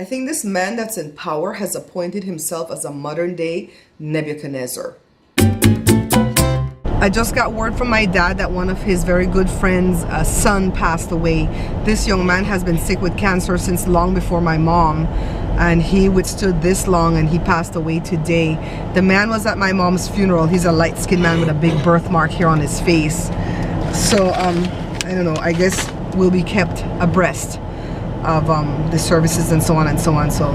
I think this man that's in power has appointed himself as a modern day Nebuchadnezzar. I just got word from my dad that one of his very good friends' son passed away. This young man has been sick with cancer since long before my mom, and he withstood this long and he passed away today. The man was at my mom's funeral. He's a light-skinned man with a big birthmark here on his face. So I don't know, I guess we'll be kept abreast of the services and so on and so on. So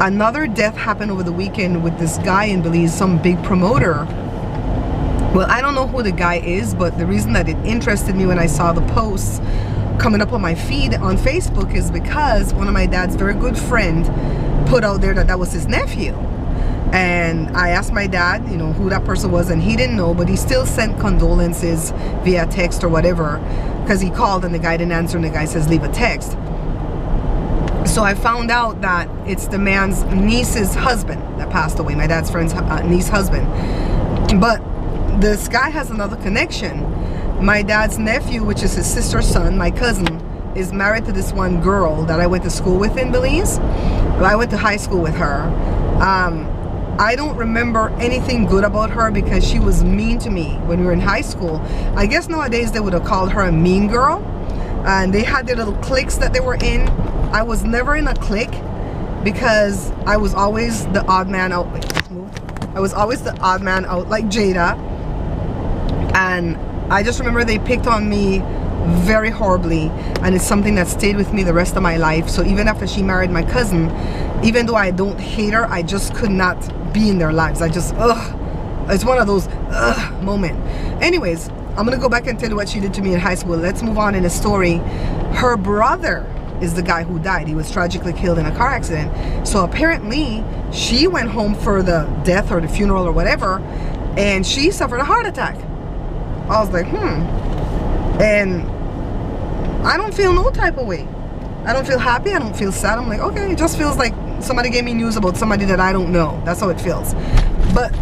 another death happened over the weekend with this guy in Belize, some big promoter. Well, I don't know who the guy is, but the reason that it interested me when I saw the posts coming up on my feed on Facebook is because one of my dad's very good friend put out there that that was his nephew. And I asked my dad, you know, who that person was, and he didn't know, but he still sent condolences via text or whatever, because he called and the guy didn't answer, and the guy says leave a text. So I found out that it's the man's niece's husband that passed away, my dad's friend's niece's husband. But this guy has another connection. My dad's nephew, which is his sister's son, my cousin, is married to this one girl that I went to school with in Belize. I went to high school with her. I don't remember anything good about her because she was mean to me when we were in high school. I guess nowadays they would have called her a mean girl. And they had their little cliques that they were in. I was never in a clique because I was always the odd man out. Wait, let's move. I was always the odd man out, like Jada. And I just remember they picked on me very horribly, and it's something that stayed with me the rest of my life. So even after she married my cousin, even though I don't hate her, I just could not be in their lives. I just, it's one of those moment. Anyways, I'm gonna go back and tell you what she did to me in high school. Let's move on in the story. Her brother is the guy who died. He was tragically killed in a car accident. So apparently she went home for the death or the funeral or whatever, and she suffered a heart attack. I was like, and I don't feel no type of way. I don't feel happy, I don't feel sad. I'm like, okay, it just feels like somebody gave me news about somebody that I don't know. That's how it feels. But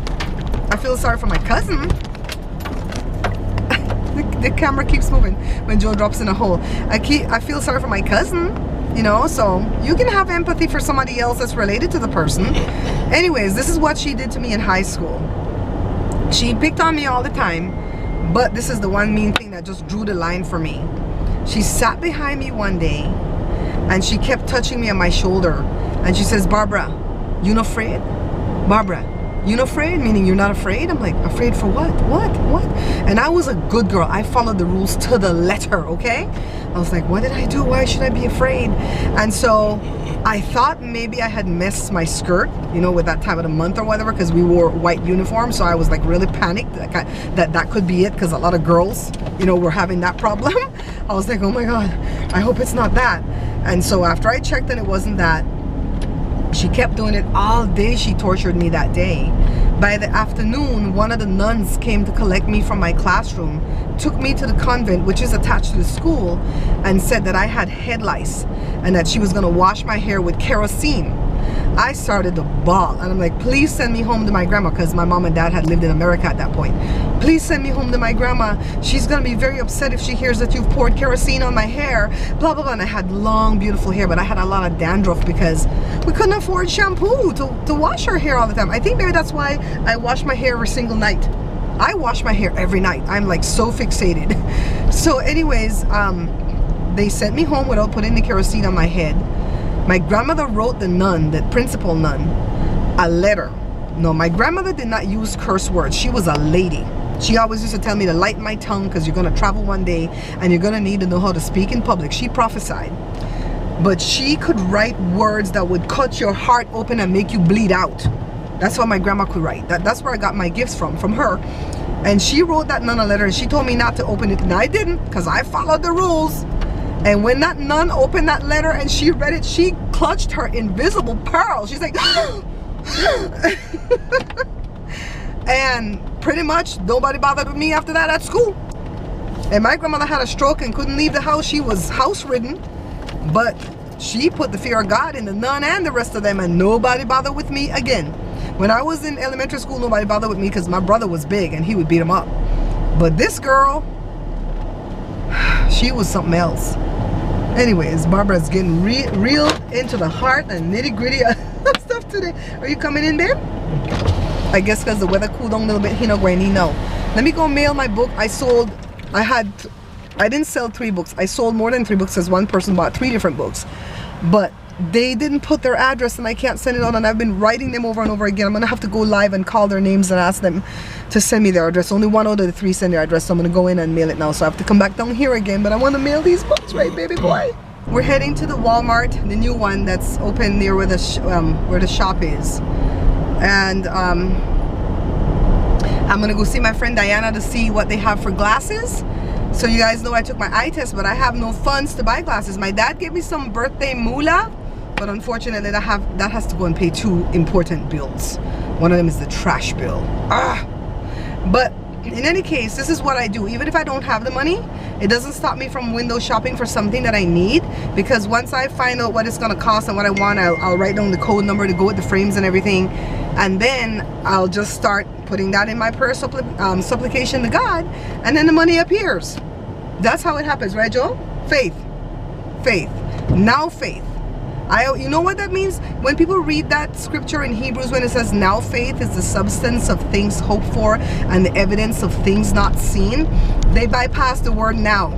I feel sorry for my cousin. The camera keeps moving when Joe drops in a hole. I feel sorry for my cousin, you know, so you can have empathy for somebody else that's related to the person. Anyways, this is what she did to me in high school. She picked on me all the time, but this is the one mean thing that just drew the line for me. She sat behind me one day and she kept touching me on my shoulder, and she says, Barbara, you not afraid? Barbara, you not afraid? Meaning you're not afraid? I'm like, afraid for what? What? And I was a good girl. I followed the rules to the letter, okay? I was like, what did I do? Why should I be afraid? And so I thought maybe I had messed my skirt, you know, with that time of the month or whatever, because we wore white uniforms. So I was like really panicked that could be it, because a lot of girls, you know, were having that problem. I was like, oh my God, I hope it's not that. And so after I checked and it wasn't that, she kept doing it all day. She tortured me that day. By the afternoon, one of the nuns came to collect me from my classroom, took me to the convent, which is attached to the school, and said that I had head lice and that she was gonna wash my hair with kerosene. I started to bawl, and I'm like, please send me home to my grandma, because my mom and dad had lived in America at that point. Please send me home to my grandma. She's gonna be very upset if she hears that you've poured kerosene on my hair, blah, blah, blah. And I had long, beautiful hair, but I had a lot of dandruff because we couldn't afford shampoo to wash our hair all the time. I think maybe that's why I wash my hair every single night. I wash my hair every night. I'm like so fixated. So anyways, they sent me home without putting the kerosene on my head. My grandmother wrote the nun, the principal nun, a letter. No, my grandmother did not use curse words. She was a lady. She always used to tell me to lighten my tongue, because you're going to travel one day and you're going to need to know how to speak in public. She prophesied. But she could write words that would cut your heart open and make you bleed out. That's what my grandma could write. That's where I got my gifts from her. And she wrote that nun a letter, and she told me not to open it. And I didn't, because I followed the rules. And when that nun opened that letter and she read it, she clutched her invisible pearl. She's like, and pretty much nobody bothered with me after that at school. And my grandmother had a stroke and couldn't leave the house. She was house ridden, but she put the fear of God in the nun and the rest of them, and nobody bothered with me again. When I was in elementary school, nobody bothered with me because my brother was big and he would beat him up. But this girl, she was something else. Anyways, Barbara's getting real into the heart and nitty gritty stuff today. Are you coming in, babe? I guess because the weather cooled down a little bit, he no going no. Let me go mail my book. I didn't sell 3 books. I sold more than 3 books because one person bought 3 different books. But they didn't put their address and I can't send it out, and I've been writing them over and over again. I'm gonna have to go live and call their names and ask them to send me their address. Only 1 out of the 3 send their address, so I'm gonna go in and mail it now. So I have to come back down here again, but I want to mail these books, right, baby boy? We're heading to the Walmart, the new one that's open near where the shop is, and I'm gonna go see my friend Diana to see what they have for glasses. So you guys know I took my eye test, but I have no funds to buy glasses. My dad gave me some birthday moolah, but unfortunately that has to go and pay 2 important bills. One of them is the trash bill. But in any case, this is what I do. Even if I don't have the money, it doesn't stop me from window shopping for something that I need, because once I find out what it's gonna cost and what I want, I'll write down the code number to go with the frames and everything, and then I'll just start putting that in my prayer supplication to God, and then the money appears. That's how it happens, right, Joe? Faith. Now faith. You know what that means? When people read that scripture in Hebrews, when it says now faith is the substance of things hoped for and the evidence of things not seen, they bypass the word now.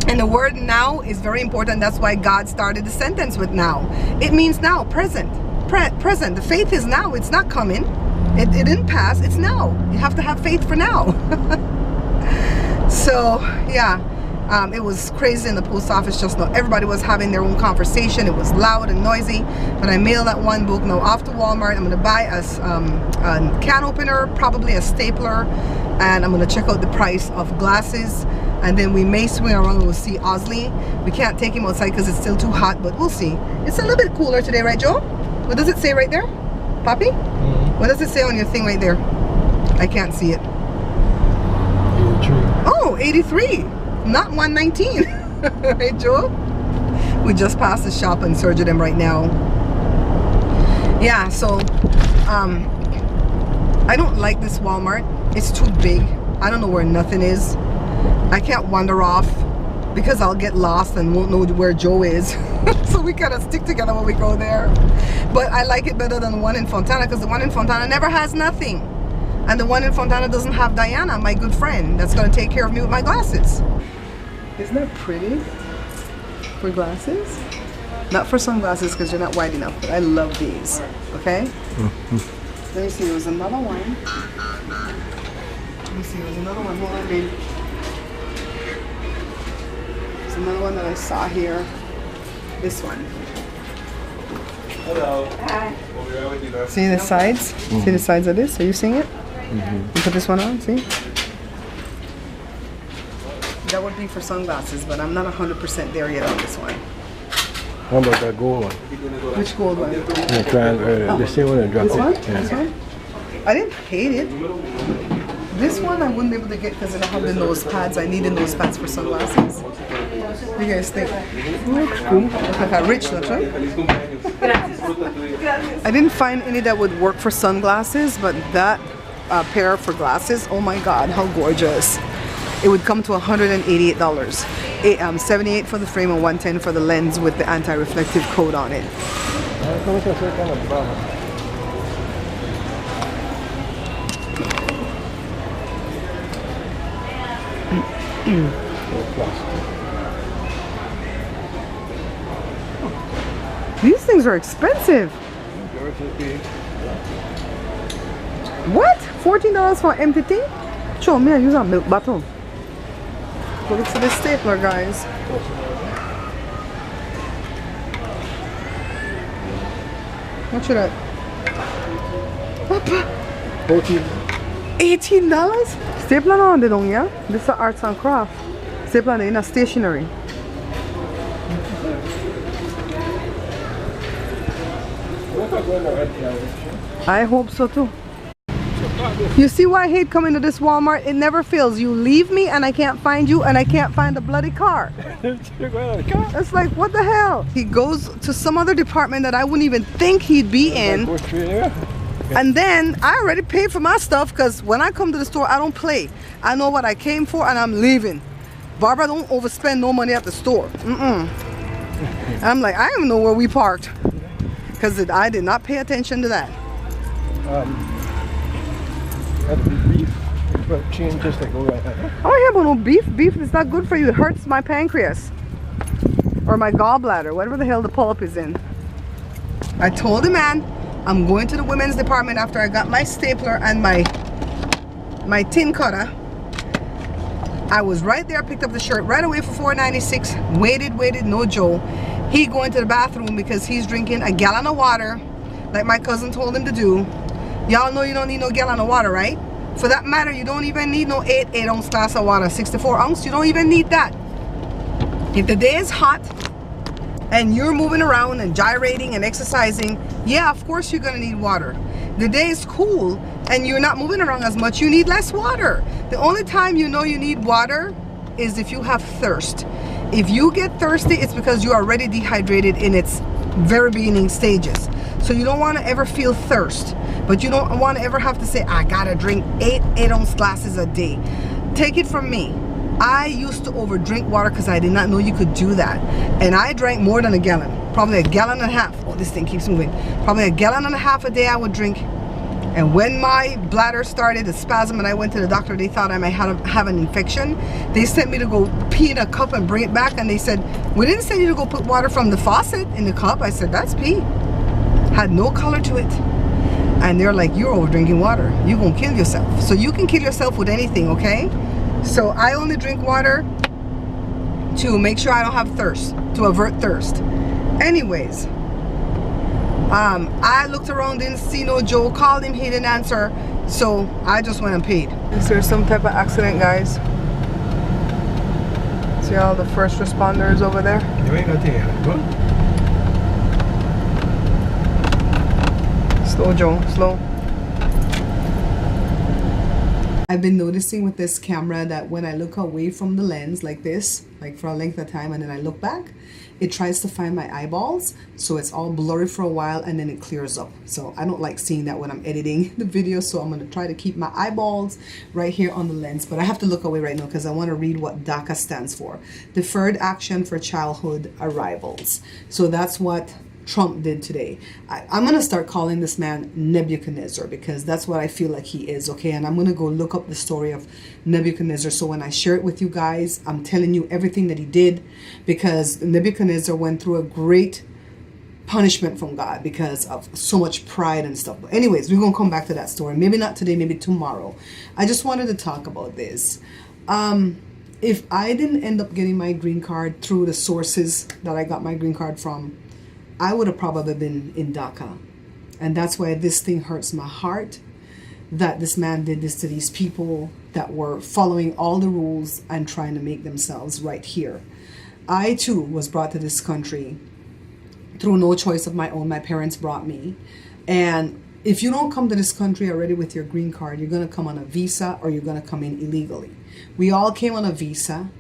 And the word now is very important. That's why God started the sentence with now. It means now, present. Present. The faith is now. It's not coming. It didn't pass. It's now. You have to have faith for now. So yeah, it was crazy in the post office just now. Everybody was having their own conversation. It was loud and noisy. But I mailed that 1 book. Now off to Walmart. I'm gonna buy a can opener, probably a stapler, and I'm gonna check out the price of glasses. And then we may swing around and we'll see Osley. We can't take him outside because it's still too hot, but we'll see. It's a little bit cooler today, right, Joe? What does it say right there, Poppy? What does it say on your thing right there? I can't see it. 83, not 119. Right, Joe? We just passed the shop and surgered them right now. Yeah, so I don't like this Walmart. It's too big. I don't know where nothing is. I can't wander off because I'll get lost and won't know where Joe is. So we gotta stick together when we go there. But I like it better than the one in Fontana, because the one in Fontana never has nothing. And the one in Fontana doesn't have Diana, my good friend, that's gonna take care of me with my glasses. Isn't that pretty? For glasses? Not for sunglasses because you're not wide enough, but I love these, okay? Let me see, there was another one. Let me see, there was another one, hold on, babe. There's another one that I saw here. This one. Hello. Hi. See the sides? See the sides of this? Are you seeing it? You put this one on, see? That would be for sunglasses, but I'm not 100% there yet on this one. How about that gold one? Which gold one? The same one I dropped. This one? Yeah. This one? I didn't hate it. This one I wouldn't be able to get because I don't have the nose pads. I needed nose pads for sunglasses. What do you guys think? Looks cool. Looks like a rich, looks right? I didn't find any that would work for sunglasses, but that pair for glasses, oh my god, how gorgeous. It would come to $188. $78 for the frame and $110 for the lens with the anti-reflective coat on it. These things are expensive. What? $14 for an empty thing? Show me, I use a milk bottle. Go look for this stapler, guys. What should I? $18? Stapler on the dong, yeah? This is arts and craft. Stapler in a stationery. I hope so too. You see why I hate coming to this Walmart? It never fails. You leave me and I can't find you and I can't find the bloody car. It's like, what the hell? He goes to some other department that I wouldn't even think he'd be in. And then I already paid for my stuff because when I come to the store, I don't play. I know what I came for and I'm leaving. Barbara don't overspend no money at the store. I'm like, I don't even know where we parked because I did not pay attention to that. That'd be beef. But change just like go right now. I don't hear about no beef. Beef is not good for you. It hurts my pancreas. Or my gallbladder. Whatever the hell the polyp is in. I told the man I'm going to the women's department after I got my stapler and my tin cutter. I was right there, picked up the shirt right away for $4.96. Waited, no Joe. He going to the bathroom because he's drinking a gallon of water like my cousin told him to do. Y'all know you don't need no gallon of water, right? For that matter, you don't even need no 8-ounce glass of water. 64 ounce, you don't even need that. If the day is hot and you're moving around and gyrating and exercising, yeah, of course you're gonna need water. The day is cool and you're not moving around as much, you need less water. The only time you know you need water is if you have thirst. If you get thirsty, it's because you are already dehydrated in its very beginning stages. So you don't want to ever feel thirst, but you don't want to ever have to say, I gotta drink 8-ounce glasses a day. Take it from me. I used to overdrink water because I did not know you could do that. And I drank more than a gallon, probably a gallon and a half. Oh, this thing keeps moving. Probably a gallon and a half a day I would drink. And when my bladder started to spasm and I went to the doctor, they thought I might have an infection. They sent me to go pee in a cup and bring it back. And they said, we didn't send you to go put water from the faucet in the cup. I said, that's pee. Had no color to it. And they're like, you're over drinking water. You're gonna kill yourself. So you can kill yourself with anything, okay? So I only drink water to make sure I don't have thirst, to avert thirst. Anyways, I looked around, didn't see no Joe, called him, he didn't answer. So I just went and paid. Is there some type of accident, guys? See all the first responders over there? You ain't got the Slow, Joe, slow. I've been noticing with this camera that when I look away from the lens like this, like for a length of time, and then I look back, it tries to find my eyeballs. So it's all blurry for a while and then it clears up. So I don't like seeing that when I'm editing the video. So I'm going to try to keep my eyeballs right here on the lens. But I have to look away right now because I want to read what DACA stands for. Deferred Action for Childhood Arrivals. So that's what Trump did today. I'm going to start calling this man Nebuchadnezzar because that's what I feel like he is, okay? And I'm going to go look up the story of Nebuchadnezzar. So when I share it with you guys, I'm telling you everything that he did because Nebuchadnezzar went through a great punishment from God because of so much pride and stuff. But anyways, we're going to come back to that story. Maybe not today, maybe tomorrow. I just wanted to talk about this. If I didn't end up getting my green card through the sources that I got my green card from, I would have probably been in DACA. And that's why this thing hurts my heart, that this man did this to these people that were following all the rules and trying to make themselves right here. I too was brought to this country through no choice of my own. My parents brought me. And if you don't come to this country already with your green card, you're going to come on a visa or you're going to come in illegally. We all came on a visa.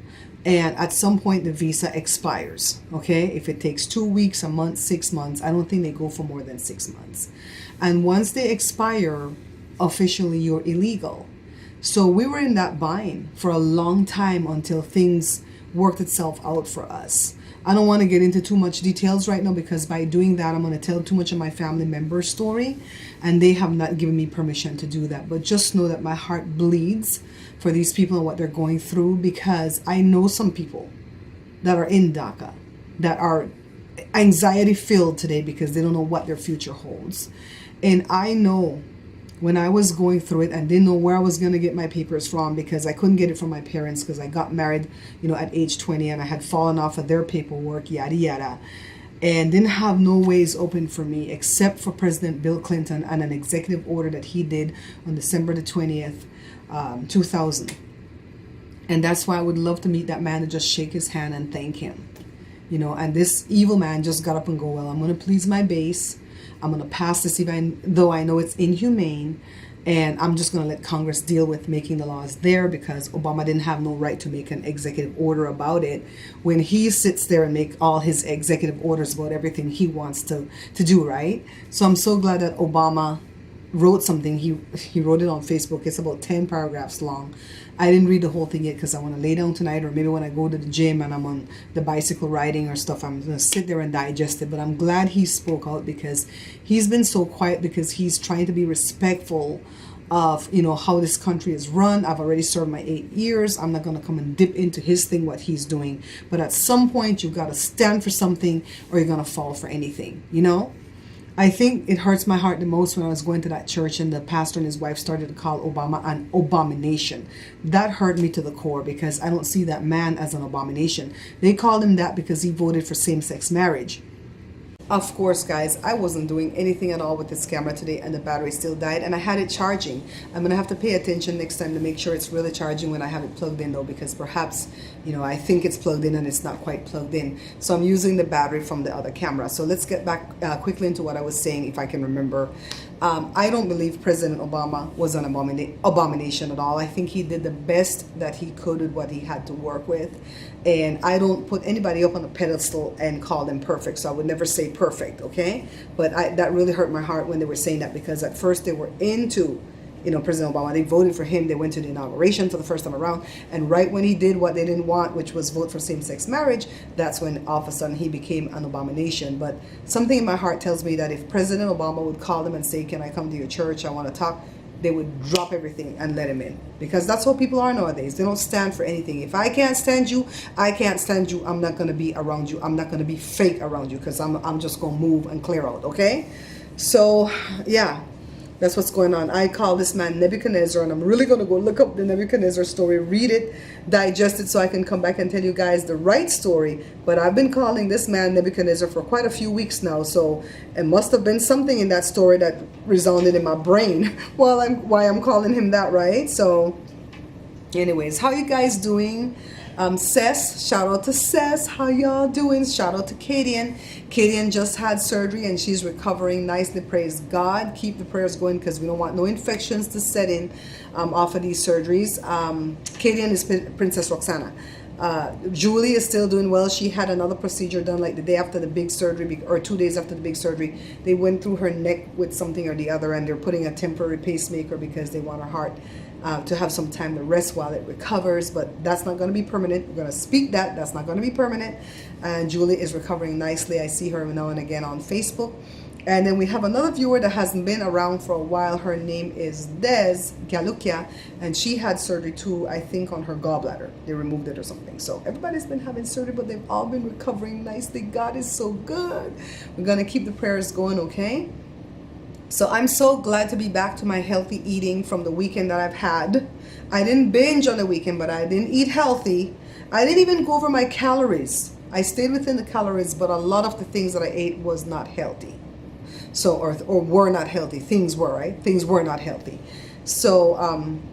And at some point, the visa expires, okay? If it takes 2 weeks, a month, 6 months, I don't think they go for more than 6 months. And once they expire, officially, you're illegal. So we were in that bind for a long time until things worked itself out for us. I don't want to get into too much details right now because by doing that, I'm going to tell too much of my family member's story. And they have not given me permission to do that. But just know that my heart bleeds for these people and what they're going through because I know some people that are in DACA that are anxiety filled today because they don't know what their future holds. And I know when I was going through it and didn't know where I was going to get my papers from because I couldn't get it from my parents because I got married, at age 20 and I had fallen off of their paperwork, yada, yada. And didn't have no ways open for me except for President Bill Clinton and an executive order that he did on December the 20th, 2000. And that's why I would love to meet that man and just shake his hand and thank him. And this evil man just got up and go, well, I'm going to please my base. I'm going to pass this even though I know it's inhumane. And I'm just going to let Congress deal with making the laws there because Obama didn't have no right to make an executive order about it when he sits there and make all his executive orders about everything he wants to do, right? So I'm so glad that Obama wrote something. He wrote it on Facebook. It's about 10 paragraphs long. I didn't read the whole thing yet because I want to lay down tonight, or maybe when I go to the gym and I'm on the bicycle riding or stuff, I'm going to sit there and digest it. But I'm glad he spoke out, because he's been so quiet, because he's trying to be respectful of, you know, how this country is run. I've already served my 8 years. I'm not going to come and dip into his thing, what he's doing. But at some point, you've got to stand for something, or you're going to fall for anything, you know? I think it hurts my heart the most when I was going to that church and the pastor and his wife started to call Obama an abomination. That hurt me to the core, because I don't see that man as an abomination. They called him that because he voted for same-sex marriage. Of course, guys, I wasn't doing anything at all with this camera today, and the battery still died, and I had it charging. I'm going to have to pay attention next time to make sure it's really charging when I have it plugged in, though, because perhaps, you know, I think it's plugged in and it's not quite plugged in. So I'm using the battery from the other camera. So let's get back quickly into what I was saying, if I can remember. I don't believe President Obama was an abomination at all. I think he did the best that he could with what he had to work with. And I don't put anybody up on a pedestal and call them perfect. So I would never say perfect, okay? But that really hurt my heart when they were saying that, because at first they were into, you know, President Obama. They voted for him. They went to the inauguration for the first time around. And right when he did what they didn't want, which was vote for same-sex marriage, that's when all of a sudden he became an abomination. But something in my heart tells me that if President Obama would call them and say, can I come to your church? I want to talk. They would drop everything and let him in. Because that's how people are nowadays. They don't stand for anything. If I can't stand you, I can't stand you. I'm not going to be around you. I'm not going to be fake around you, because I'm just going to move and clear out, okay? So, yeah. That's what's going on. I call this man Nebuchadnezzar, and I'm really going to go look up the Nebuchadnezzar story, read it, digest it, so I can come back and tell you guys the right story. But I've been calling this man Nebuchadnezzar for quite a few weeks now, so it must have been something in that story that resounded in my brain why I'm calling him that, right? So anyways, how you guys doing? Cess, shout out to Cess. How y'all doing? Shout out to Kadian. Kadian just had surgery and she's recovering nicely. Praise God. Keep the prayers going, because we don't want no infections to set in off of these surgeries. Kadian is Princess Roxana. Julie is still doing well. She had another procedure done like the day after the big surgery, or 2 days after the big surgery. They went through her neck with something or the other, and they're putting a temporary pacemaker because they want her heart to have some time to rest while it recovers. But that's not going to be permanent. We're going to speak that. That's not going to be permanent. And Julie is recovering nicely. I see her now and again on Facebook. And then we have another viewer that hasn't been around for a while. Her name is Des Galukia, and she had surgery too, I think, on her gallbladder. They removed it or something. So everybody's been having surgery, but they've all been recovering nicely. God is so good. We're going to keep the prayers going, okay? So I'm so glad to be back to my healthy eating from the weekend that I've had. I didn't binge on the weekend, but I didn't eat healthy. I didn't even go over my calories. I stayed within the calories, but a lot of the things that I ate was not healthy. So, or were not healthy. Things were, right? Things were not healthy. So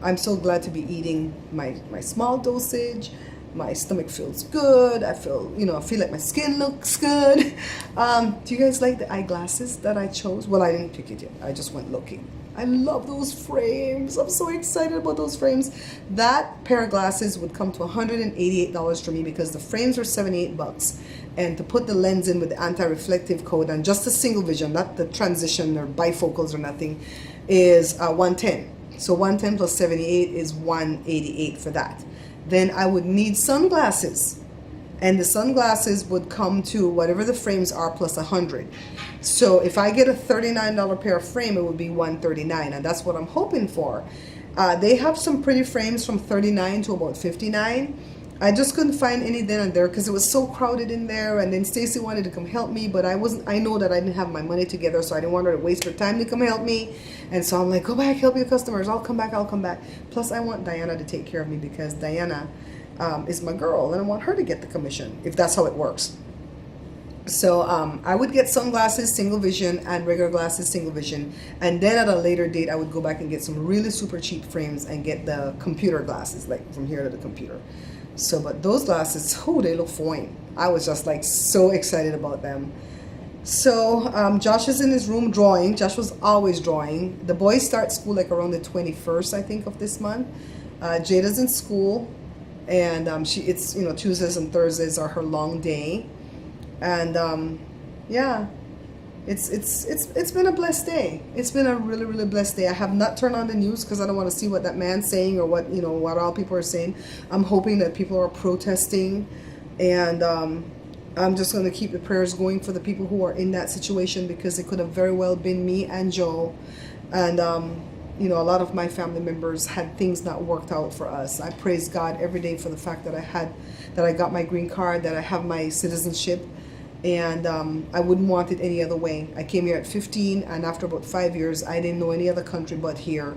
I'm so glad to be eating my small dosage. My stomach feels good. I feel like my skin looks good. Do you guys like the eyeglasses that I chose? Well, I didn't pick it yet. I just went looking. I love those frames. I'm so excited about those frames. That pair of glasses would come to $188 for me, because the frames are $78. And to put the lens in with the anti-reflective coat and just a single vision, not the transition or bifocals or nothing, is $110. So $110 plus $78 is $188 for that. Then I would need sunglasses. And the sunglasses would come to whatever the frames are plus $100. So if I get a $39 pair of frame, it would be $139, and that's what I'm hoping for. They have some pretty frames from $39 to about $59. I just couldn't find any then and there because it was so crowded in there. And then Stacy wanted to come help me, but I know that I didn't have my money together, so I didn't want her to waste her time to come help me. And so I'm like, go back, help your customers. I'll come back. Plus, I want Diana to take care of me, because Diana is my girl, and I want her to get the commission, if that's how it works. So I would get sunglasses, single vision, and regular glasses, single vision. And then at a later date, I would go back and get some really super cheap frames and get the computer glasses, like from here to the computer. So, but those glasses, oh, they look fine. I was just like so excited about them. So Josh is in his room drawing. Josh was always drawing. The boys start school like around the 21st, I think, of this month. Jada's in school, and it's Tuesdays and Thursdays are her long day. And yeah, it's been a blessed day. It's been a really, really blessed day. I have not turned on the news because I don't want to see what that man's saying or what, you know, what all people are saying. I'm hoping that people are protesting, and I'm just going to keep the prayers going for the people who are in that situation, because it could have very well been me and Joe. And you know, a lot of my family members had things not worked out for us. I praise God every day for the fact that I got my green card, that I have my citizenship, and I wouldn't want it any other way. I came here at 15, and after about 5 years, I didn't know any other country but here.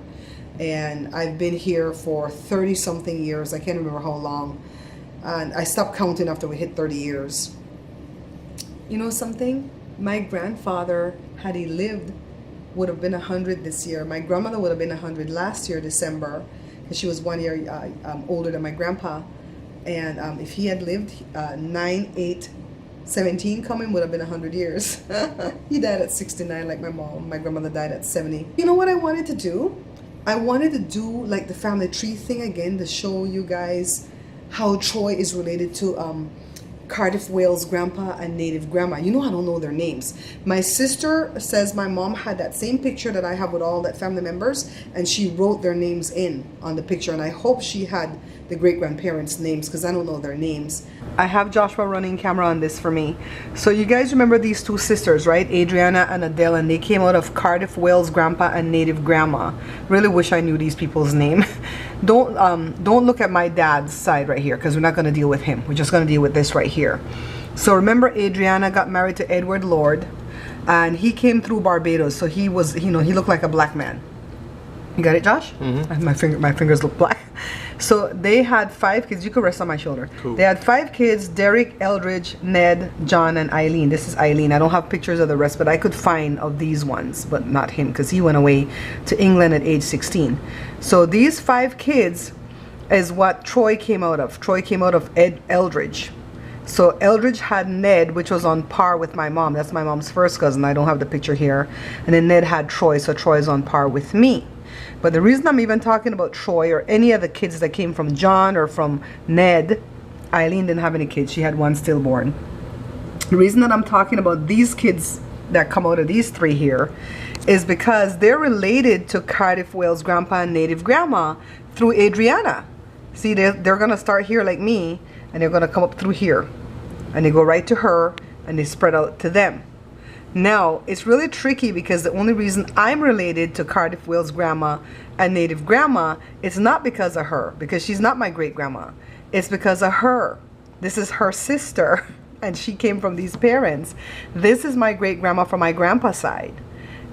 And I've been here for 30 something years. I can't remember how long. And I stopped counting after we hit 30 years. You know something? My grandfather, had he lived, would have been 100 this year. My grandmother would have been 100 last year, December, because she was 1 year older than my grandpa. And if he had lived, 9/8/17 coming, would have been 100 years. He died at 69 like my mom. My grandmother died at 70. You know what I wanted to do? I wanted to do like the family tree thing again, to show you guys how Troy is related to Cardiff, Wales grandpa and native grandma. You know, I don't know their names. My sister says my mom had that same picture that I have with all that family members, and she wrote their names in on the picture, and I hope she had the great grandparents' names, because I don't know their names. I have Joshua running camera on this for me. So you guys remember these two sisters, right? Adriana and Adele, and they came out of Cardiff, Wales grandpa and native grandma. Really wish I knew these people's name. Don't look at my dad's side right here, because we're not going to deal with him. We're just going to deal with this right here. So remember, Adriana got married to Edward Lord, and he came through Barbados. So he was, you know, he looked like a black man. You got it, Josh? Mm-hmm. My fingers look black. So they had 5 kids. You could rest on my shoulder. Cool. They had 5 kids: Derek, Eldridge, Ned, John, and Eileen. This is Eileen. I don't have pictures of the rest, but I could find of these ones, but not him, because he went away to England at age 16. So these 5 kids is what Troy came out of. Troy came out of Eldridge. So Eldridge had Ned, which was on par with my mom. That's my mom's first cousin. I don't have the picture here. And then Ned had Troy, so Troy's on par with me. But the reason I'm even talking about Troy or any of the kids that came from John or from Ned, Eileen didn't have any kids. She had 1 stillborn. The reason that I'm talking about these kids that come out of these 3 here is because they're related to Cardiff, Wales grandpa and native grandma through Adriana. See, they're going to start here like me, and they're going to come up through here. And they go right to her, and they spread out to them. Now, it's really tricky, because the only reason I'm related to Cardiff, Wales grandma and native grandma, it's not because of her, because she's not my great grandma. It's because of her. This is her sister, and she came from these parents. This is my great grandma from my grandpa's side.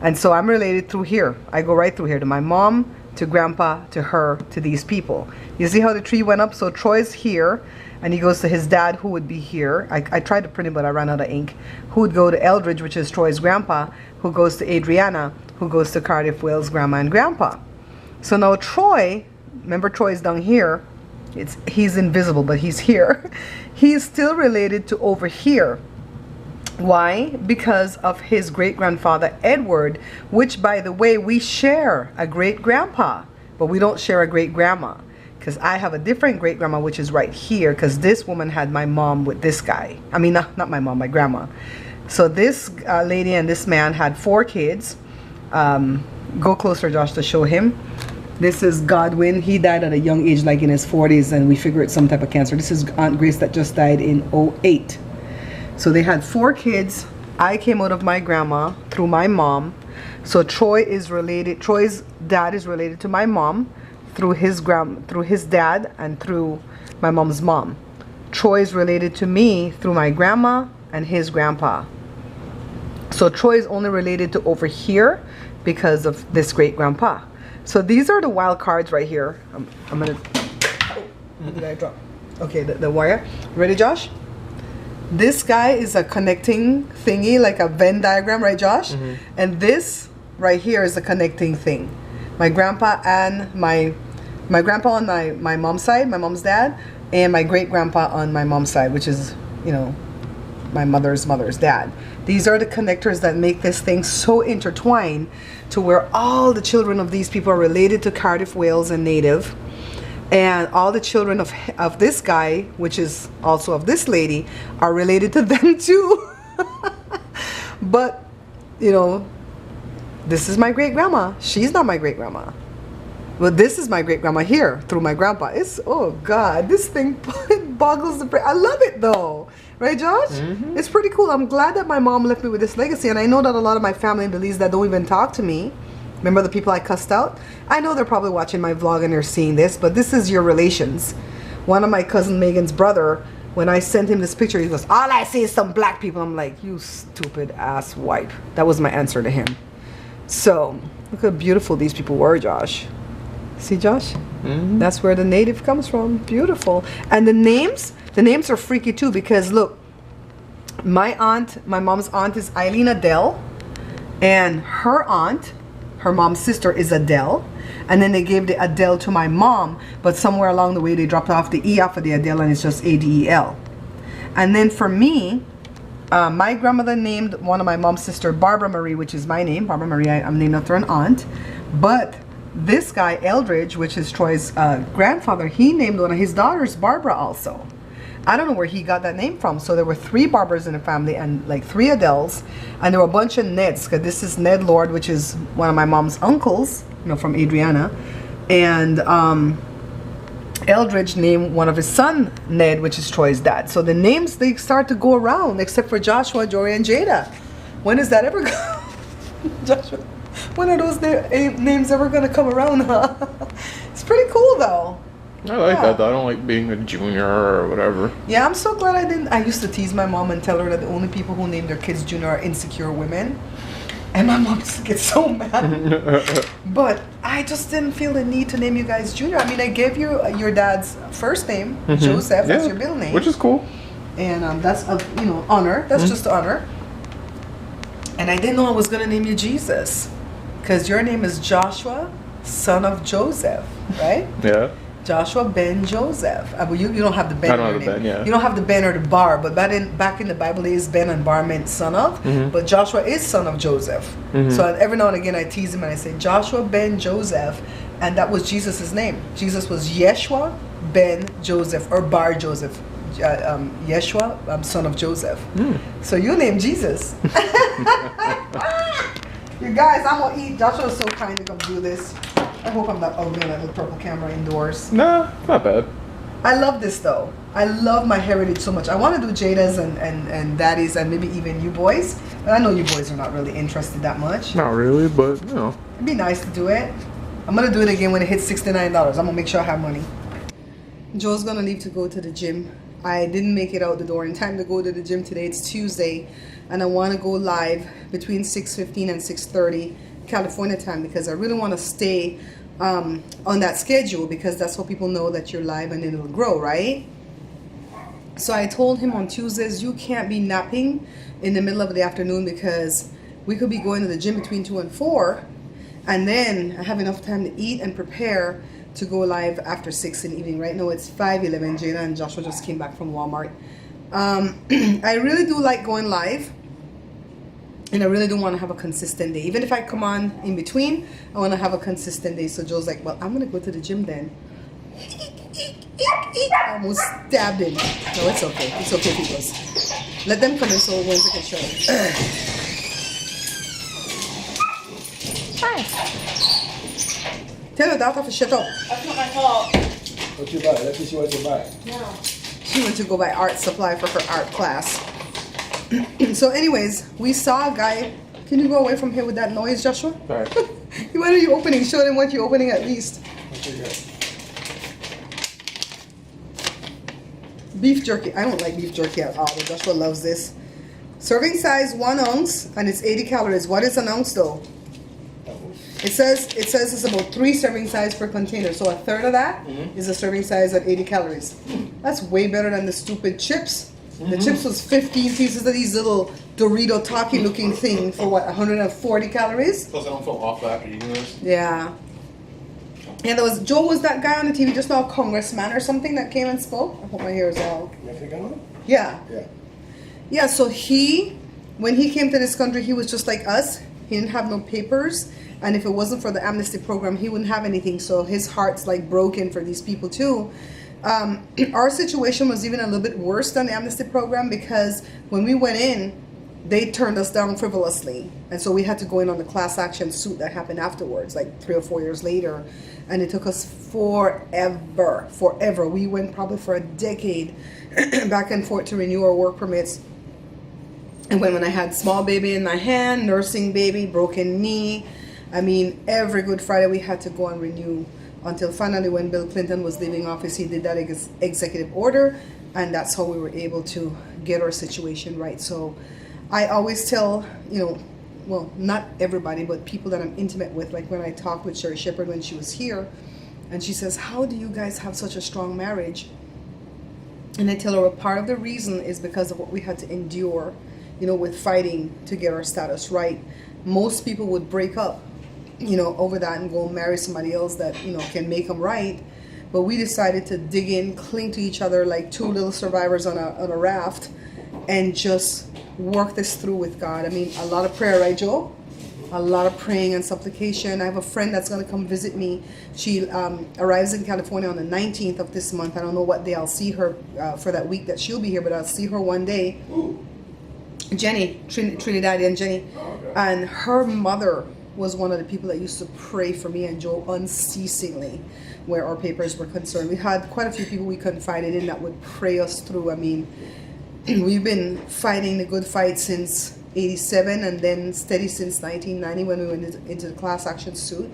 And so I'm related through here. I go right through here to my mom, to grandpa, to her, to these people. You see how the tree went up? So Troy's here, and he goes to his dad, who would be here. I tried to print it, but I ran out of ink. Who would go to Eldridge, which is Troy's grandpa, who goes to Adriana, who goes to Cardiff, Wales grandma and grandpa. So now Troy, remember Troy's down here. He's invisible, but he's here. He's still related to over here. Why? Because of his great-grandfather Edward, which, by the way, we share a great-grandpa, but we don't share a great-grandma, because I have a different great-grandma, which is right here, because this woman had my mom with this guy. I mean, not my mom, my grandma. So this lady and this man had 4 kids. Go closer, Josh, to show him. This is Godwin. He died at a young age, like in his 40s, and we figure it's some type of cancer. This is Aunt Grace that just died in 08. So they had 4 kids. I came out of my grandma through my mom. So Troy is related. Troy's dad is related to my mom through his dad and through my mom's mom. Troy is related to me through my grandma and his grandpa. So Troy is only related to over here because of this great grandpa. So these are the wild cards right here. I'm gonna. Oh, what did I drop? Okay, the wire. Ready, Josh? This guy is a connecting thingy, like a Venn diagram, right, Josh? Mm-hmm. And this right here is a connecting thing. My grandpa and my grandpa on my mom's side, my mom's dad, and my great grandpa on my mom's side, which is, you know, my mother's dad. These are the connectors that make this thing so intertwined to where all the children of these people are related to Cardiff, Wales, and native. And all the children of this guy, which is also of this lady, are related to them too. But you know, this is my great grandma. She's not my great grandma. But this is my great grandma here through my grandpa. It's, oh God, this thing boggles the brain. I love it though. Right, Josh? Mm-hmm. It's pretty cool. I'm glad that my mom left me with this legacy. And I know that a lot of my family and Belize that don't even talk to me. Remember the people I cussed out? I know they're probably watching my vlog and they're seeing this, but this is your relations. One of my cousin Megan's brother, when I sent him this picture, he goes, all I see is some black people. I'm like, you stupid ass wipe. That was my answer to him. So, look how beautiful these people were, Josh. See, Josh? Mm-hmm. That's where the native comes from. Beautiful. And the names are freaky too, because look, my mom's aunt is Eileen Adele, and her aunt, her mom's sister, is Adele. And then they gave the Adele to my mom, but somewhere along the way they dropped off the E off of the Adele and it's just Adel. And then for me, my grandmother named one of my mom's sister Barbara Marie, which is my name. Barbara Marie, I'm named after an aunt. But this guy, Eldridge, which is Troy's grandfather, he named one of his daughters Barbara also. I don't know where he got that name from. So there were 3 Barbaras in the family and like 3 Adeles. And there were a bunch of Neds, because this is Ned Lord, which is one of my mom's uncles, you know, from Adriana. And Eldridge named one of his son Ned, which is Troy's dad. So the names, they start to go around, except for Joshua, Jory, and Jada. When is that ever going? Joshua, when are those names ever going to come around, huh? It's pretty cool though. I like that though. I don't like being a junior or whatever. Yeah, I'm so glad I didn't. I used to tease my mom and tell her that the only people who name their kids Junior are insecure women. And my mom used to get so mad. But I just didn't feel the need to name you guys Junior. I mean, I gave you your dad's first name, Joseph. That's your middle name. Which is cool. And that's a, you know, honor. That's just honor. And I didn't know I was going to name you Jesus. Because your name is Joshua, son of Joseph, right? Yeah. Joshua ben Joseph. Well, you don't have the Ben. I don't in have your the name. Ben, yeah. You don't have the Ben or the Bar, but back in the Bible days, Ben and Bar meant son of. But Joshua is son of Joseph. So every now and again, I tease him and I say Joshua ben Joseph, and that was Jesus' name. Jesus was Yeshua ben Joseph or Bar Joseph. Yeshua, son of Joseph. So you named Jesus. You guys, I'm gonna eat. Joshua was so kind to come do this. I hope I'm not ugly on that little purple camera indoors. Nah, not bad. I love this though. I love my heritage so much. I want to do Jada's and Daddy's and maybe even you boys. But I know you boys are not really interested that much. Not really, but you know. It'd be nice to do it. I'm gonna do it again when it hits $69. I'm gonna make sure I have money. Joe's gonna leave to go to the gym. I didn't make it out the door in time to go to the gym today. It's Tuesday, and I want to go live between 6:15 and 6:30 California time because I really want to stay on that schedule because that's how people know that you're live and it'll grow, right? So I told him on Tuesdays, you can't be napping in the middle of the afternoon because we could be going to the gym between 2 and 4, and then I have enough time to eat and prepare to go live after 6 in the evening. Right now it's 5:11. Jada and Joshua just came back from Walmart. I really do like going live, and I really do want to have a consistent day. Even if I come on in between, I want to have a consistent day. So Joe's like, well, I'm going to go to the gym then. I almost stabbed him. No, it's okay. It's okay, people. Let them come in so Wednesday can show them. Hi. Tell your daughter to shut up. That's not my fault. What you buy? Let's see what you buy. No. She went to go buy art supply for her art class. So anyways, we saw a guy. Can you go away from here with that noise, Joshua? Sorry. What are you opening? Show them what you're opening at least. Beef jerky. I don't like beef jerky at all, but Joshua loves this. Serving size 1 ounce, and it's 80 calories. What is an ounce though? It says it's about 3 serving size per container. So a third of that is a serving size at 80 calories. That's way better than the stupid chips. The chips was 15 pieces of these little Dorito Taki looking thing for what, 140 calories? Plus I don't feel awful after eating this. Yeah. Yeah, there was Joe was that guy on the TV just now, congressman or something that came and spoke. I hope my hair is all. Yeah. Yeah. Yeah, so when he came to this country, he was just like us. He didn't have no papers. And if it wasn't for the amnesty program, he wouldn't have anything. So his heart's like broken for these people too. Our situation was even a little bit worse than the amnesty program because when we went in, they turned us down frivolously, and so we had to go in on the class action suit that happened afterwards, like 3 or 4 years later, and it took us forever. We went probably for a decade back and forth to renew our work permits. And when I had small baby in my hand, nursing baby, broken knee, I mean, every Good Friday we had to go and renew, until finally when Bill Clinton was leaving office, he did that executive order, and that's how we were able to get our situation right. So I always tell, well, not everybody, but people that I'm intimate with, like when I talked with Sherry Shepherd when she was here, and she says, how do you guys have such a strong marriage? And I tell her, well, part of the reason is because of what we had to endure, with fighting to get our status right. Most people would break up, over that and go marry somebody else that, can make them right. But we decided to dig in, cling to each other like two little survivors on a raft, and just work this through with God. I mean, a lot of prayer, right, Joe? A lot of praying and supplication. I have a friend that's going to come visit me. She arrives in California on the 19th of this month. I don't know what day I'll see her for that week that she'll be here, but I'll see her one day. Ooh. Jenny, Trinidadian Jenny. Okay. And her mother was one of the people that used to pray for me and Joe unceasingly where our papers were concerned. We had quite a few people we confided in that would pray us through. I mean, we've been fighting the good fight since 87 and then steady since 1990 when we went into the class action suit.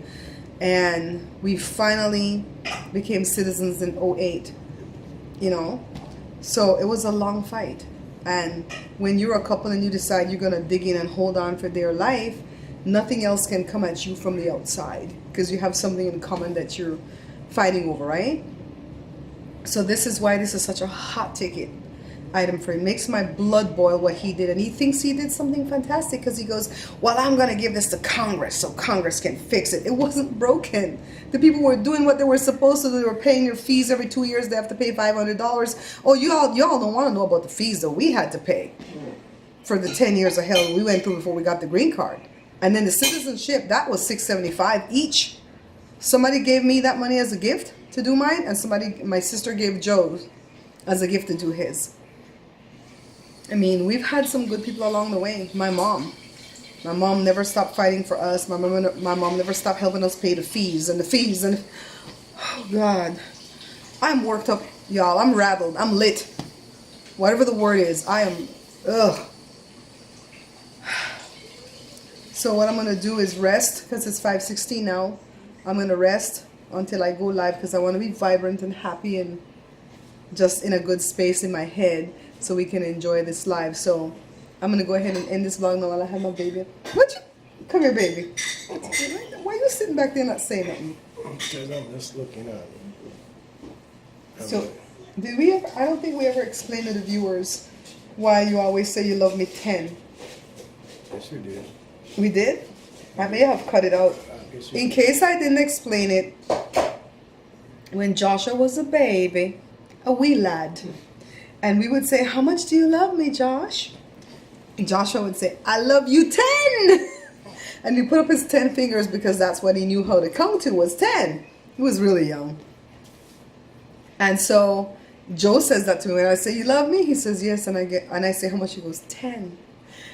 And we finally became citizens in 08, So it was a long fight. And when you're a couple and you decide you're going to dig in and hold on for dear life, nothing else can come at you from the outside because you have something in common that you're fighting over, right? So this is why this is such a hot ticket item for him. Makes my blood boil what he did, and he thinks he did something fantastic because he goes, well, I'm going to give this to Congress so Congress can fix it. It wasn't broken. The people were doing what they were supposed to do. They were paying their fees every 2 years. They have to pay $500. Oh, y'all don't want to know about the fees that we had to pay for the 10 years of hell we went through before we got the green card. And then the citizenship, that was $675 each. Somebody gave me that money as a gift to do mine, and my sister gave Joe as a gift to do his. I mean, we've had some good people along the way. My mom never stopped fighting for us. My mom never stopped helping us pay the fees. And oh God, I'm worked up, y'all. I'm rattled. I'm lit. Whatever the word is, I am, ugh. So what I'm going to do is rest, because it's 5:16 now. I'm going to rest until I go live, because I want to be vibrant and happy and just in a good space in my head so we can enjoy this live. So I'm going to go ahead and end this vlog now while I have my baby. Come here, baby. Why are you sitting back there not saying nothing? Because I'm just looking at it. So, did we ever, I don't think we ever explained to the viewers why you always say you love me 10. Yes, we did. We did? I may have cut it out. In case I didn't explain it, when Joshua was a baby, a wee lad, and we would say, how much do you love me, Josh? And Joshua would say, I love you 10. And he put up his 10 fingers because that's what he knew how to count to, was 10. He was really young. And so Joe says that to me. When I say, you love me? He says, yes. And I say, how much? He goes, 10.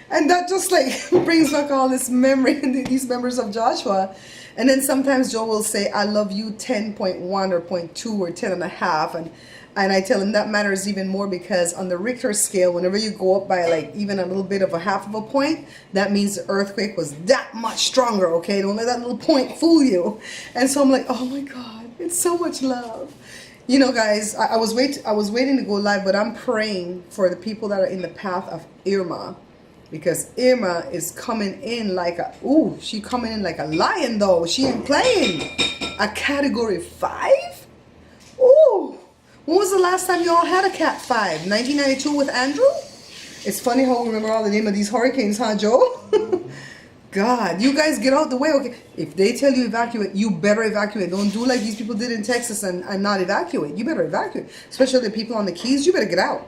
And that just like brings back all this memory and these memories of Joshua. And then sometimes Joe will say, I love you 10.1 or 0.2 or 10 and a half. And I tell him that matters even more because on the Richter scale, whenever you go up by like even a little bit of a half of a point, that means the earthquake was that much stronger, okay? Don't let that little point fool you. And so I'm like, oh my God, it's so much love. You know, guys, I was waiting to go live, but I'm praying for the people that are in the path of Irma. Because Irma is coming in like she coming in like a lion though. She ain't playing. A category 5? Ooh. When was the last time you all had a Cat 5? 1992 with Andrew? It's funny how we remember all the name of these hurricanes, huh, Joe? God, you guys get out the way, okay? If they tell you evacuate, you better evacuate. Don't do like these people did in Texas and not evacuate. You better evacuate. Especially the people on the Keys, you better get out.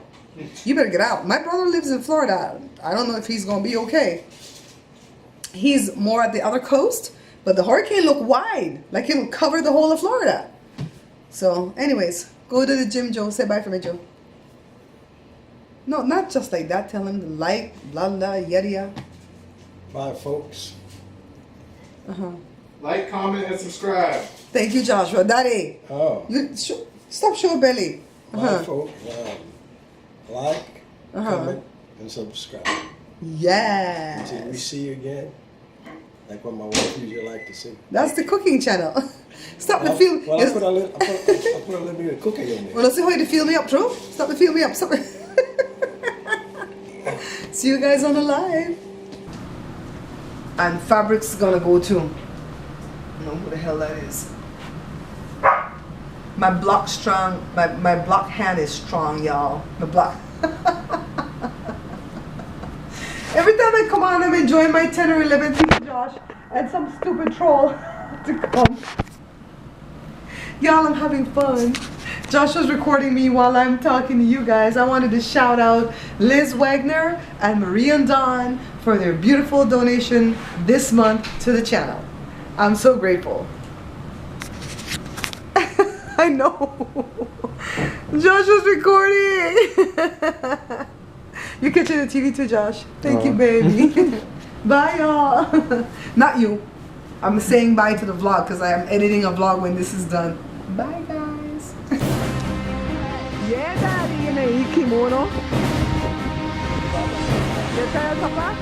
You better get out. My brother lives in Florida. I don't know if he's going to be okay. He's more at the other coast, but the hurricane looked wide. Like it'll cover the whole of Florida. So, anyways, go to the gym, Joe. Say bye for me, Joe. No, not just like that. Tell him to like, blah, blah, yada, yada. Bye, folks. Uh-huh. Like, comment, and subscribe. Thank you, Joshua. Daddy. Oh. You stop showing belly. Bye, folks. Like, Uh-huh. comment, and subscribe. Yeah. Until we see you again. Like what my wife usually like to say. That's the cooking channel. Stop the Well, film. well, Yes. I put a little bit of cooking in there. Well, let's see how you feel me up, true? Stop the feel me up. Stop. See you guys on the live. And fabric's gonna go too. I don't know who the hell that is. My block strong. My block hand is strong, y'all. My block. Every time I come on, I'm enjoying my 10 or 11 people, Josh, and some stupid troll to come. Y'all, I'm having fun. Josh was recording me while I'm talking to you guys. I wanted to shout out Liz Wagner and Marie and Dawn for their beautiful donation this month to the channel. I'm so grateful. I know. Josh was recording. You're catching the TV too, Josh. Thank you, baby. Bye, y'all. Not you. I'm saying bye to the vlog because I am editing a vlog when this is done. Bye, guys. Yeah, Daddy, in a kimono. You tired, Papa?